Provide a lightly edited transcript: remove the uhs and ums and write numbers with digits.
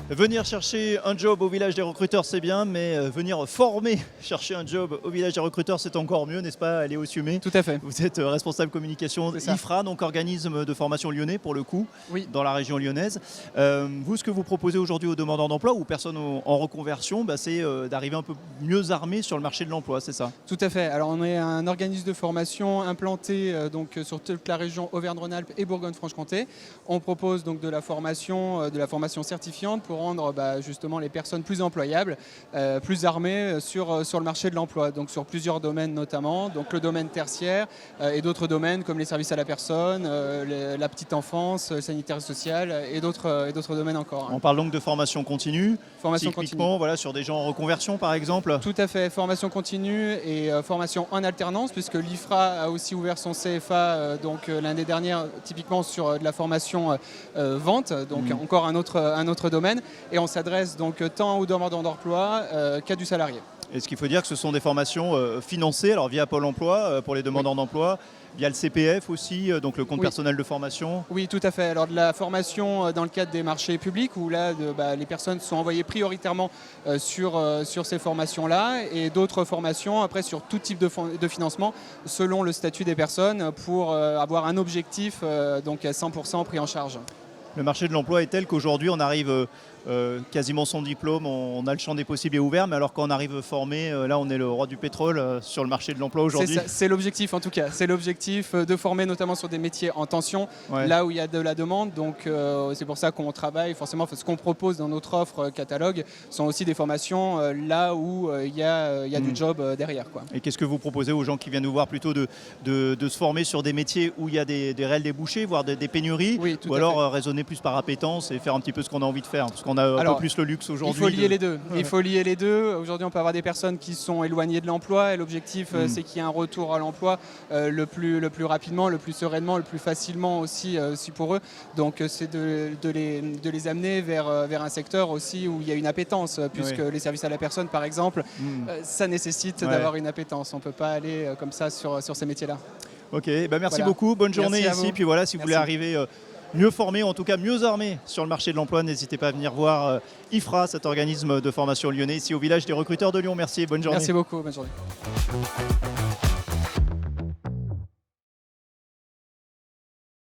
Venir chercher un job au village des recruteurs, c'est bien, mais venir former, chercher un job au village des recruteurs, c'est encore mieux, n'est-ce pas, Léo Siumé? Tout à fait. Vous êtes responsable communication d'IFRA, donc organisme de formation lyonnais pour le coup, Oui. dans la région lyonnaise. Vous, ce que vous proposez aujourd'hui aux demandeurs d'emploi ou aux personnes en reconversion, c'est d'arriver un peu mieux armés sur le marché de l'emploi, c'est ça? Tout à fait. Alors on est un organisme de formation implanté sur toute la région Auvergne-Rhône-Alpes et Bourgogne-Franche-Comté. On propose donc de la formation certifiante pour rendre justement les personnes plus employables, plus armées sur le marché de l'emploi, donc sur plusieurs domaines notamment, donc le domaine tertiaire et d'autres domaines comme les services à la personne, la petite enfance, sanitaire et sociale et d'autres domaines encore. On parle donc de formation continue, Formation typiquement continue. Voilà, sur des gens en reconversion par exemple. Tout à fait, formation continue et formation en alternance, puisque l'IFRA a aussi ouvert son CFA l'année dernière, typiquement sur de la formation vente, donc encore un autre domaine. Et on s'adresse donc tant aux demandeurs d'emploi qu'à du salarié. Et ce qu'il faut dire que ce sont des formations financées, alors via Pôle emploi pour les demandeurs d'emploi, via le CPF aussi, donc le compte personnel de formation. Oui, tout à fait. Alors de la formation dans le cadre des marchés publics où là, les personnes sont envoyées prioritairement sur ces formations-là et d'autres formations après sur tout type de financement selon le statut des personnes pour avoir un objectif donc à 100% pris en charge. Le marché de l'emploi est tel qu'aujourd'hui on arrive quasiment sans diplôme, on a le champ des possibles est ouvert, mais alors quand on arrive formé, là on est le roi du pétrole sur le marché de l'emploi aujourd'hui. C'est l'objectif en tout cas, c'est l'objectif de former notamment sur des métiers en tension, là où il y a de la demande, donc c'est pour ça qu'on travaille forcément, ce qu'on propose dans notre offre catalogue sont aussi des formations là où il y a du job derrière, quoi. Et qu'est-ce que vous proposez aux gens qui viennent nous voir plutôt de se former sur des métiers où il y a des réels débouchés, voire des pénuries, ou alors raisonner plus par appétence et faire un petit peu ce qu'on a envie de faire, parce qu'on a un peu plus le luxe aujourd'hui. Il faut lier les deux. Il faut lier les deux. Aujourd'hui, on peut avoir des personnes qui sont éloignées de l'emploi et l'objectif, c'est qu'il y ait un retour à l'emploi le plus rapidement, le plus sereinement, le plus facilement aussi pour eux. Donc, c'est de les amener vers un secteur aussi où il y a une appétence, puisque les services à la personne, par exemple, ça nécessite d'avoir une appétence. On ne peut pas aller comme ça sur ces métiers-là. Ok, merci beaucoup. Bonne journée ici. Puis voilà, si vous voulez arriver mieux formé, en tout cas mieux armé sur le marché de l'emploi, n'hésitez pas à venir voir IFRA, cet organisme de formation lyonnais, ici au village des recruteurs de Lyon. Merci et bonne journée. Merci beaucoup, bonne journée.